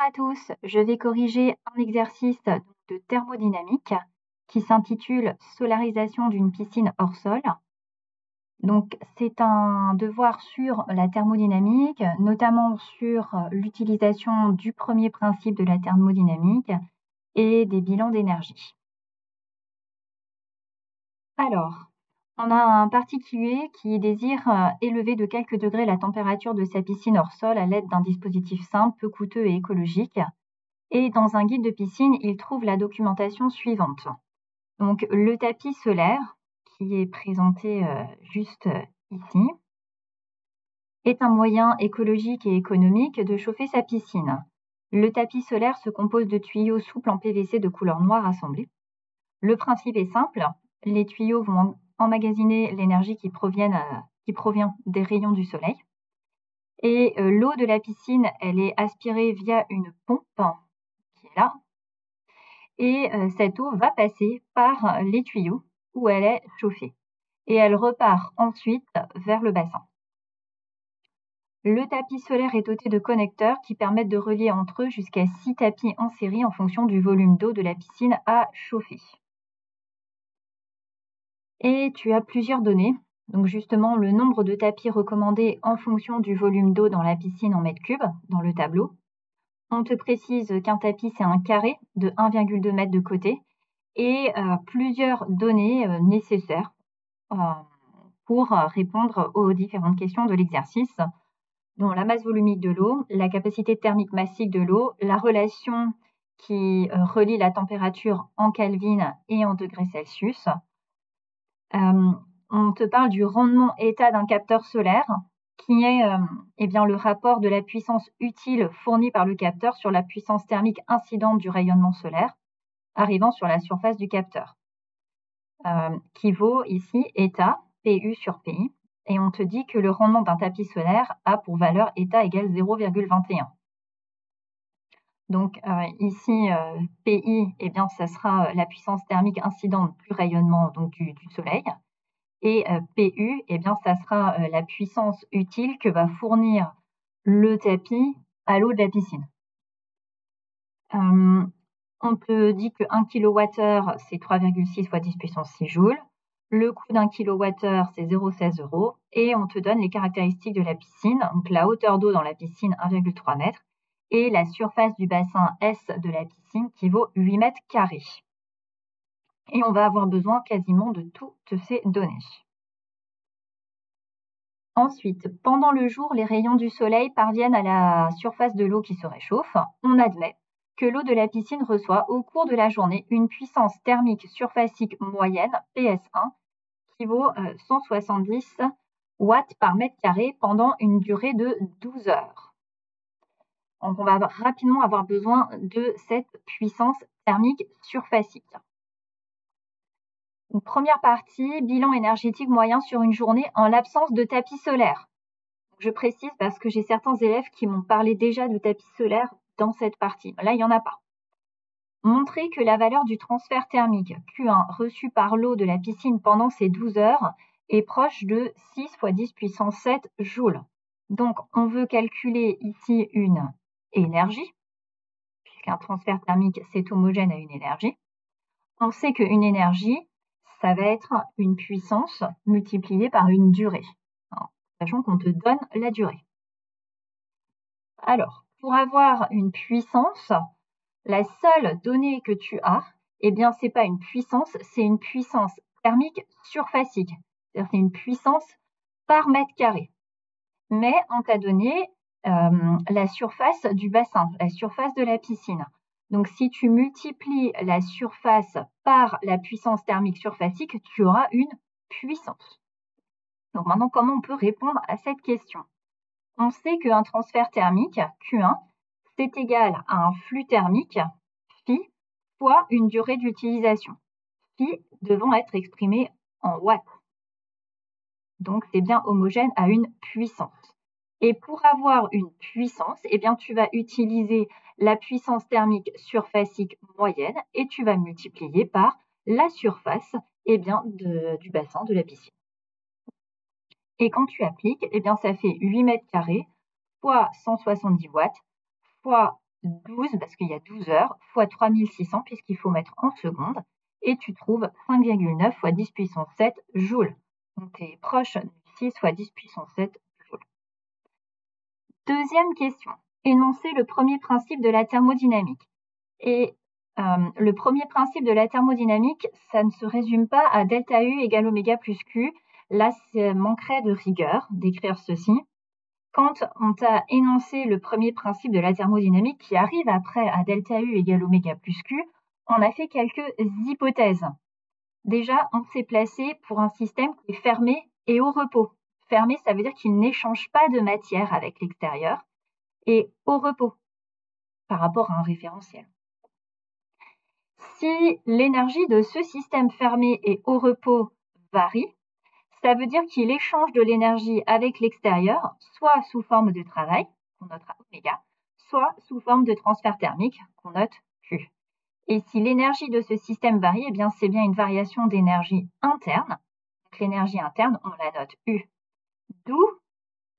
à tous, je vais corriger un exercice de thermodynamique qui s'intitule Solarisation d'une piscine hors sol. Donc, c'est un devoir sur la thermodynamique, notamment sur l'utilisation du premier principe de la thermodynamique et des bilans d'énergie. Alors, on a un particulier qui désire élever de quelques degrés la température de sa piscine hors sol à l'aide d'un dispositif simple, peu coûteux et écologique. Et dans un guide de piscine, il trouve la documentation suivante. Donc, le tapis solaire, qui est présenté juste ici, est un moyen écologique et économique de chauffer sa piscine. Le tapis solaire se compose de tuyaux souples en PVC de couleur noire assemblés. Le principe est simple, les tuyaux vont emmagasiner l'énergie qui provient des rayons du soleil. Et l'eau de la piscine, elle est aspirée via une pompe qui est là. Et cette eau va passer par les tuyaux où elle est chauffée. Et elle repart ensuite vers le bassin. Le tapis solaire est doté de connecteurs qui permettent de relier entre eux jusqu'à 6 tapis en série en fonction du volume d'eau de la piscine à chauffer. Et tu as plusieurs données, donc justement le nombre de tapis recommandés en fonction du volume d'eau dans la piscine en mètres cubes dans le tableau. On te précise qu'un tapis c'est un carré de 1,2 m de côté et plusieurs données nécessaires pour répondre aux différentes questions de l'exercice, dont la masse volumique de l'eau, la capacité thermique massique de l'eau, la relation qui relie la température en Kelvin et en degrés Celsius. On te parle du rendement état d'un capteur solaire, qui est le rapport de la puissance utile fournie par le capteur sur la puissance thermique incidente du rayonnement solaire, arrivant sur la surface du capteur, qui vaut ici état, PU sur PI, et on te dit que le rendement d'un tapis solaire a pour valeur état égale 0,21. Donc ici, PI, ça sera la puissance thermique incidente du rayonnement donc du soleil. Et PU, ça sera la puissance utile que va fournir le tapis à l'eau de la piscine. On te dit que 1 kWh, c'est 3,6 fois 10 puissance 6 joules. Le coût d'un kWh, c'est 0,16 €. Et on te donne les caractéristiques de la piscine. Donc la hauteur d'eau dans la piscine, 1,3 m. Et la surface du bassin S de la piscine qui vaut 8 mètres carrés. Et on va avoir besoin quasiment de toutes ces données. Ensuite, pendant le jour, les rayons du soleil parviennent à la surface de l'eau qui se réchauffe. On admet que l'eau de la piscine reçoit au cours de la journée une puissance thermique surfacique moyenne, PS1, qui vaut 170 watts par mètre carré pendant une durée de 12 heures. Donc, on va rapidement avoir besoin de cette puissance thermique surfacique. Une première partie, bilan énergétique moyen sur une journée en l'absence de tapis solaire. Je précise parce que j'ai certains élèves qui m'ont parlé déjà de tapis solaire dans cette partie. Là, il n'y en a pas. Montrer que la valeur du transfert thermique Q1 reçu par l'eau de la piscine pendant ces 12 heures est proche de 6 fois 10 puissance 7 joules. Donc, on veut calculer ici une énergie, puisqu'un transfert thermique, c'est homogène à une énergie. On sait qu'une énergie, ça va être une puissance multipliée par une durée. Sachant qu'on te donne la durée. Alors, pour avoir une puissance, la seule donnée que tu as, ce n'est pas une puissance, c'est une puissance thermique surfacique. C'est-à-dire c'est une puissance par mètre carré. Mais on t'a donné la surface du bassin, la surface de la piscine. Donc, si tu multiplies la surface par la puissance thermique surfacique, tu auras une puissance. Donc, maintenant, comment on peut répondre à cette question ? On sait qu'un transfert thermique, Q1, c'est égal à un flux thermique, phi, fois une durée d'utilisation, phi devant être exprimé en watts. Donc, c'est bien homogène à une puissance. Et pour avoir une puissance, tu vas utiliser la puissance thermique surfacique moyenne et tu vas multiplier par la surface du bassin de la piscine. Et quand tu appliques, ça fait 8 mètres carrés fois 170 watts fois 12, parce qu'il y a 12 heures, fois 3600, puisqu'il faut mettre en secondes, et tu trouves 5,9 fois 10 puissance 7 joules. Donc, tu es proche du 6 fois 10 puissance 7 joules. Deuxième question. Énoncer le premier principe de la thermodynamique. Et le premier principe de la thermodynamique, ça ne se résume pas à delta U égale oméga plus Q. Là, ça manquerait de rigueur d'écrire ceci. Quand on t'a énoncé le premier principe de la thermodynamique qui arrive après à delta U égale oméga plus Q, on a fait quelques hypothèses. Déjà, on s'est placé pour un système qui est fermé et au repos. Fermé, ça veut dire qu'il n'échange pas de matière avec l'extérieur, et au repos par rapport à un référentiel. Si l'énergie de ce système fermé et au repos varie, ça veut dire qu'il échange de l'énergie avec l'extérieur, soit sous forme de travail, qu'on note à oméga, soit sous forme de transfert thermique, qu'on note Q. Et si l'énergie de ce système varie, eh bien, c'est bien une variation d'énergie interne. Donc, l'énergie interne, on la note U. D'où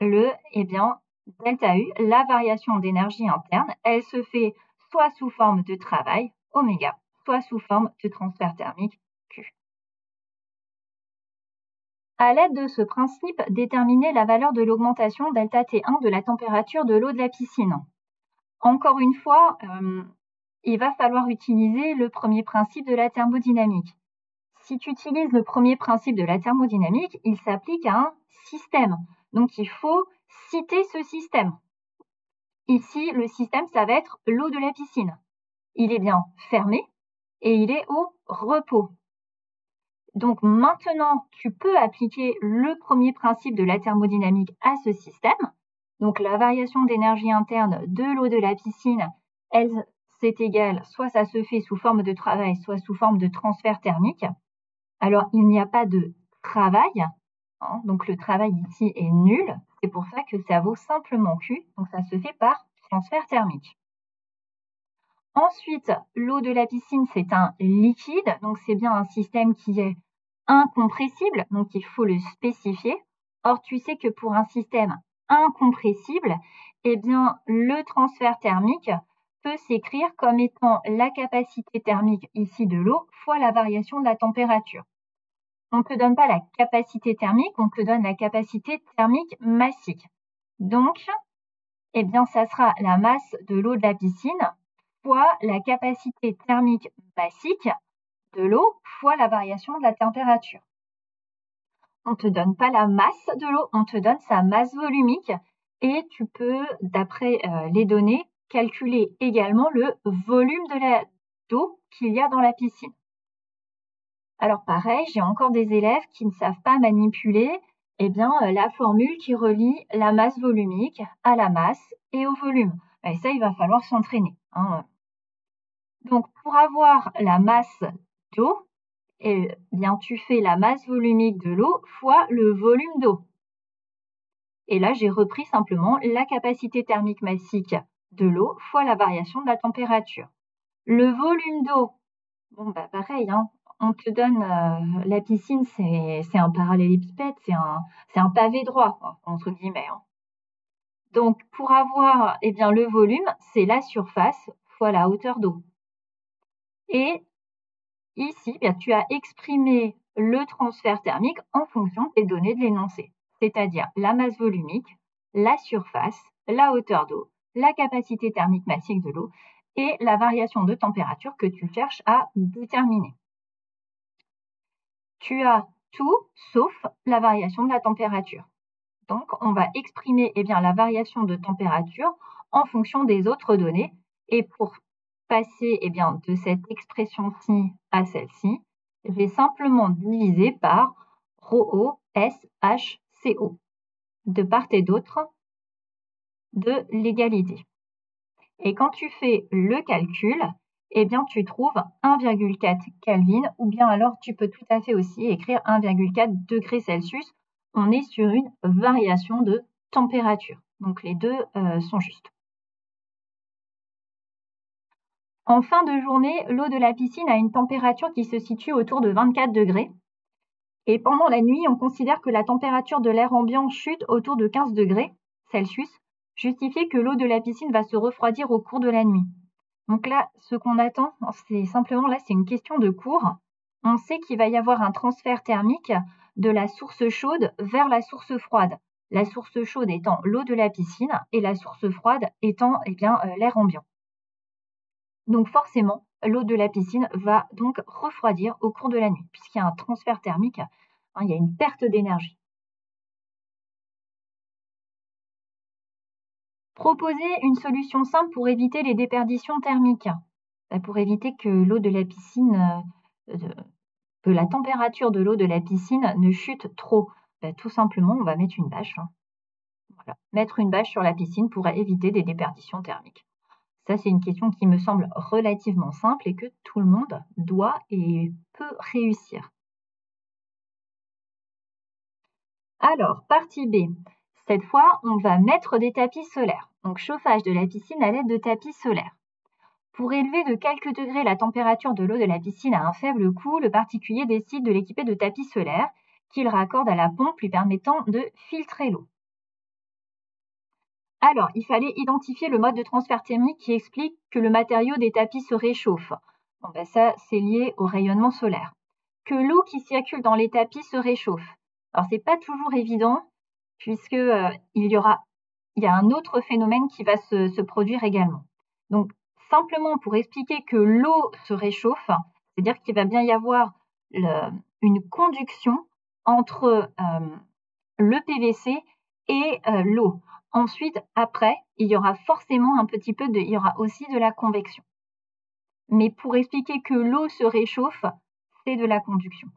delta U, la variation d'énergie interne, elle se fait soit sous forme de travail, oméga, soit sous forme de transfert thermique, Q. À l'aide de ce principe, déterminer la valeur de l'augmentation delta T1 de la température de l'eau de la piscine. Encore une fois, il va falloir utiliser le premier principe de la thermodynamique. Si tu utilises le premier principe de la thermodynamique, il s'applique à un système. Donc, il faut citer ce système. Ici, le système, ça va être l'eau de la piscine. Il est bien fermé et il est au repos. Donc maintenant, tu peux appliquer le premier principe de la thermodynamique à ce système. Donc la variation d'énergie interne de l'eau de la piscine, elle, c'est égal, soit ça se fait sous forme de travail, soit sous forme de transfert thermique. Alors il n'y a pas de travail, hein, donc le travail ici est nul. C'est pour ça que ça vaut simplement Q, donc ça se fait par transfert thermique. Ensuite, l'eau de la piscine, c'est un liquide, donc c'est bien un système qui est incompressible, donc il faut le spécifier. Or, tu sais que pour un système incompressible, eh bien, le transfert thermique peut s'écrire comme étant la capacité thermique ici de l'eau fois la variation de la température. On ne te donne pas la capacité thermique, on te donne la capacité thermique massique. Donc, eh bien, ça sera la masse de l'eau de la piscine fois la capacité thermique massique de l'eau fois la variation de la température. On ne te donne pas la masse de l'eau, on te donne sa masse volumique et tu peux, d'après les données, calculer également le volume d'eau qu'il y a dans la piscine. Alors pareil, j'ai encore des élèves qui ne savent pas manipuler la formule qui relie la masse volumique à la masse et au volume. Et ça, il va falloir s'entraîner. Hein. Donc, pour avoir la masse d'eau, eh bien, tu fais la masse volumique de l'eau fois le volume d'eau. Et là, j'ai repris simplement la capacité thermique massique de l'eau fois la variation de la température. Le volume d'eau, bon, bah pareil, hein, on te donne la piscine, c'est un parallélépipède, c'est un pavé droit, entre guillemets. Hein. Donc, pour avoir le volume, c'est la surface fois la hauteur d'eau. Et ici, tu as exprimé le transfert thermique en fonction des données de l'énoncé, c'est-à-dire la masse volumique, la surface, la hauteur d'eau, la capacité thermique massique de l'eau et la variation de température que tu cherches à déterminer. Tu as tout sauf la variation de la température. Donc, on va exprimer la variation de température en fonction des autres données. Et pour passer de cette expression-ci à celle-ci, je vais simplement diviser par ρO, S, H, CO, de part et d'autre de l'égalité. Et quand tu fais le calcul, tu trouves 1,4 Kelvin, ou bien alors tu peux tout à fait aussi écrire 1,4 degrés Celsius. On est sur une variation de température. Donc les deux sont justes. En fin de journée, l'eau de la piscine a une température qui se situe autour de 24 degrés. Et pendant la nuit, on considère que la température de l'air ambiant chute autour de 15 degrés Celsius, justifier que l'eau de la piscine va se refroidir au cours de la nuit. Donc là, ce qu'on attend, c'est simplement, là, c'est une question de cours. On sait qu'il va y avoir un transfert thermique de la source chaude vers la source froide. La source chaude étant l'eau de la piscine et la source froide étant l'air ambiant. Donc forcément, l'eau de la piscine va donc refroidir au cours de la nuit, puisqu'il y a un transfert thermique, il y a une perte d'énergie. Proposer une solution simple pour éviter les déperditions thermiques. Pour éviter que l'eau de la piscine, que la température de l'eau de la piscine ne chute trop. Tout simplement, on va mettre une bâche. Voilà. Mettre une bâche sur la piscine pourrait éviter des déperditions thermiques. Ça, c'est une question qui me semble relativement simple et que tout le monde doit et peut réussir. Alors, partie B. Cette fois, on va mettre des tapis solaires. Donc, chauffage de la piscine à l'aide de tapis solaires. Pour élever de quelques degrés la température de l'eau de la piscine à un faible coût, le particulier décide de l'équiper de tapis solaires qu'il raccorde à la pompe lui permettant de filtrer l'eau. Alors, il fallait identifier le mode de transfert thermique qui explique que le matériau des tapis se réchauffe. Ça, c'est lié au rayonnement solaire. Que l'eau qui circule dans les tapis se réchauffe. Alors, c'est pas toujours évident puisque il y a un autre phénomène qui va se produire également. Donc, simplement pour expliquer que l'eau se réchauffe, c'est-à-dire qu'il va bien y avoir une conduction entre le PVC et l'eau. Ensuite, après, il y aura forcément il y aura aussi de la convection. Mais pour expliquer que l'eau se réchauffe, c'est de la conduction.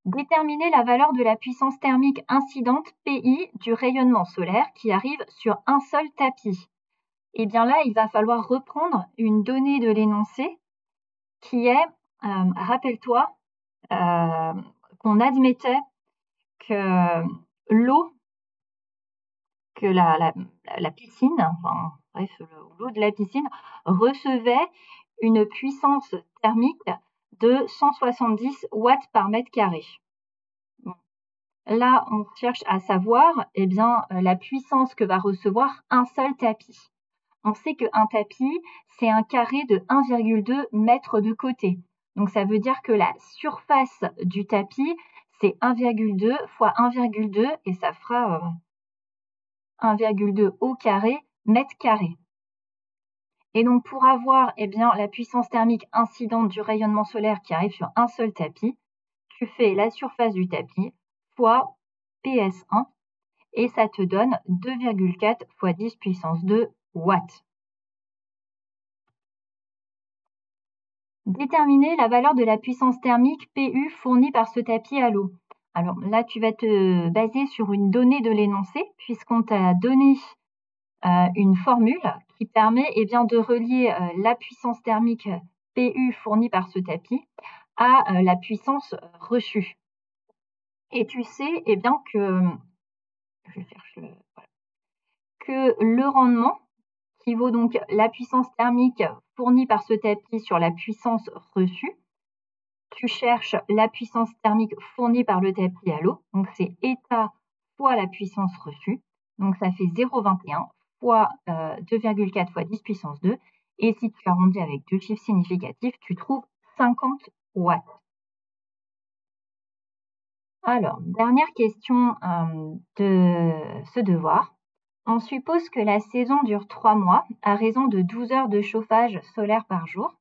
Déterminer la valeur de la puissance thermique incidente PI du rayonnement solaire qui arrive sur un seul tapis. Et bien là, il va falloir reprendre une donnée de l'énoncé qui est, rappelle-toi, qu'on admettait que l'eau, que la piscine, l'eau de la piscine recevait une puissance thermique de 170 watts par mètre carré. Là, on cherche à savoir la puissance que va recevoir un seul tapis. On sait qu'un tapis, c'est un carré de 1,2 mètre de côté. Donc, ça veut dire que la surface du tapis, c'est 1,2 fois 1,2 et ça fera 1,2 au carré mètre carré. Et donc, pour avoir la puissance thermique incidente du rayonnement solaire qui arrive sur un seul tapis, tu fais la surface du tapis fois PS1 et ça te donne 2,4 fois 10 puissance 2 watts. Déterminer la valeur de la puissance thermique PU fournie par ce tapis à l'eau. Alors là, tu vas te baser sur une donnée de l'énoncé puisqu'on t'a donné une formule qui permet de relier la puissance thermique PU fournie par ce tapis à la puissance reçue. Et tu sais que le rendement, qui vaut donc la puissance thermique fournie par ce tapis sur la puissance reçue, tu cherches la puissance thermique fournie par le tapis à l'eau, donc c'est état fois la puissance reçue, donc ça fait 0,21 fois 2,4 fois 10 puissance 2, et si tu arrondis avec deux chiffres significatifs, tu trouves 50 watts. Alors, dernière question de ce devoir. On suppose que la saison dure 3 mois à raison de 12 heures de chauffage solaire par jour.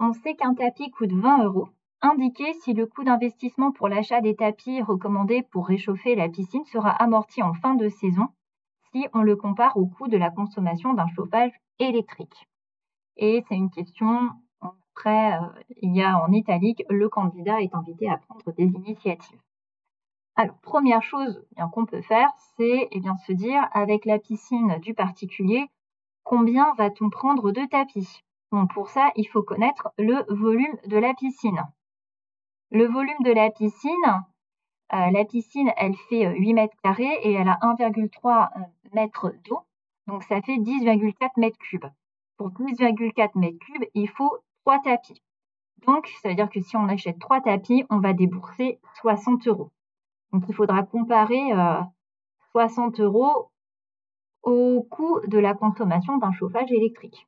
On sait qu'un tapis coûte 20 €. Indiquez si le coût d'investissement pour l'achat des tapis recommandés pour réchauffer la piscine sera amorti en fin de saison si on le compare au coût de la consommation d'un chauffage électrique. Et c'est une question, après, il y a en italique, le candidat est invité à prendre des initiatives. Alors, première chose qu'on peut faire, c'est se dire, avec la piscine du particulier, combien va-t-on prendre de tapis? Bon, pour ça, il faut connaître le volume de la piscine. Le volume de la piscine, elle fait 8 mètres carrés et elle a 1,3 mètres d'eau, donc ça fait 10,4 mètres cubes. Pour 10,4 mètres cubes, il faut 3 tapis. Donc, ça veut dire que si on achète 3 tapis, on va débourser 60 €. Donc, il faudra comparer 60 € au coût de la consommation d'un chauffage électrique.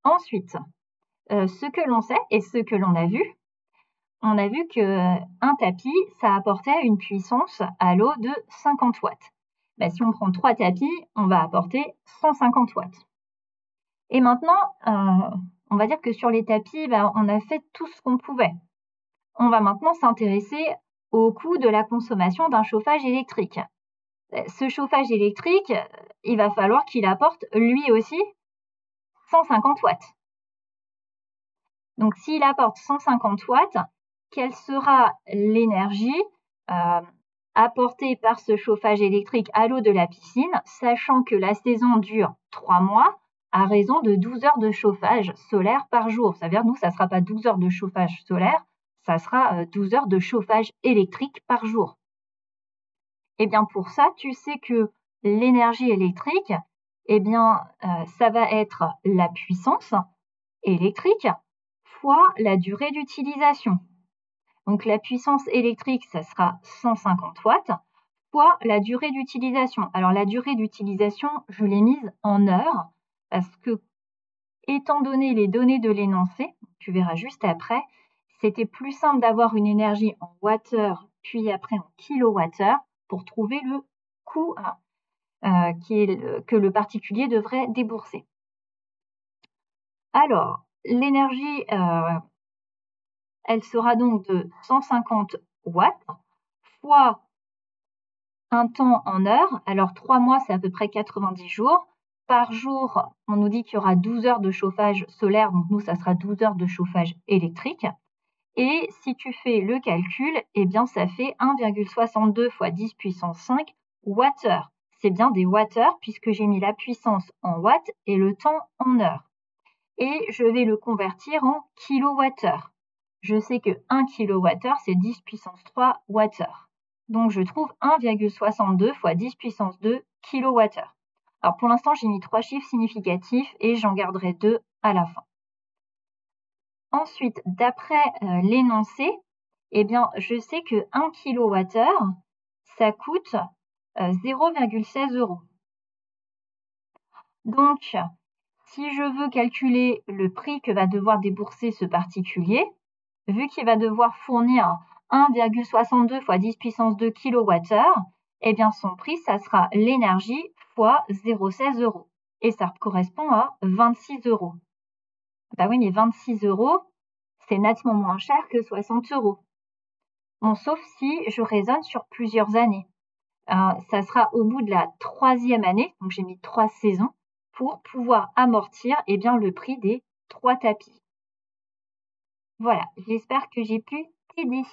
Ensuite, ce que l'on sait et ce que l'on a vu, on a vu qu'un tapis, ça apportait une puissance à l'eau de 50 watts. Si on prend 3 tapis, on va apporter 150 watts. Et maintenant, on va dire que sur les tapis, on a fait tout ce qu'on pouvait. On va maintenant s'intéresser au coût de la consommation d'un chauffage électrique. Ce chauffage électrique, il va falloir qu'il apporte lui aussi 150 watts. Donc, s'il apporte 150 watts, quelle sera l'énergie apportée par ce chauffage électrique à l'eau de la piscine, sachant que la saison dure 3 mois à raison de 12 heures de chauffage solaire par jour. Ça veut dire, nous, ça ne sera pas 12 heures de chauffage solaire, ça sera 12 heures de chauffage électrique par jour. Eh bien, pour ça, tu sais que l'énergie électrique, ça va être la puissance électrique fois la durée d'utilisation. Donc, la puissance électrique, ça sera 150 watts fois la durée d'utilisation. Alors, la durée d'utilisation, je l'ai mise en heures parce que, étant donné les données de l'énoncé, tu verras juste après, c'était plus simple d'avoir une énergie en wattheure puis après en kilowattheure pour trouver le coût que le particulier devrait débourser. Alors, l'énergie, elle sera donc de 150 watts fois un temps en heures. Alors, 3 mois, c'est à peu près 90 jours. Par jour, on nous dit qu'il y aura 12 heures de chauffage solaire, donc nous, ça sera 12 heures de chauffage électrique. Et si tu fais le calcul, ça fait 1,62 fois 10 puissance 5 wattheures. C'est bien des wattheures puisque j'ai mis la puissance en watts et le temps en heures. Et je vais le convertir en kilowattheures. Je sais que 1 kilowattheure, c'est 10 puissance 3 wattheures. Donc, je trouve 1,62 fois 10 puissance 2 kilowattheures. Alors, pour l'instant, j'ai mis 3 chiffres significatifs et j'en garderai 2 à la fin. Ensuite, d'après l'énoncé, je sais que 1 kWh, ça coûte 0,16 €. Donc, si je veux calculer le prix que va devoir débourser ce particulier, vu qu'il va devoir fournir 1,62 fois 10 puissance 2 kWh, son prix, ça sera l'énergie fois 0,16 €. Et ça correspond à 26 €. Oui, mais 26 €, c'est nettement moins cher que 60 €. Bon, sauf si je raisonne sur plusieurs années. Ça sera au bout de la 3e année, donc j'ai mis 3 saisons, pour pouvoir amortir le prix des 3 tapis. Voilà, j'espère que j'ai pu t'aider.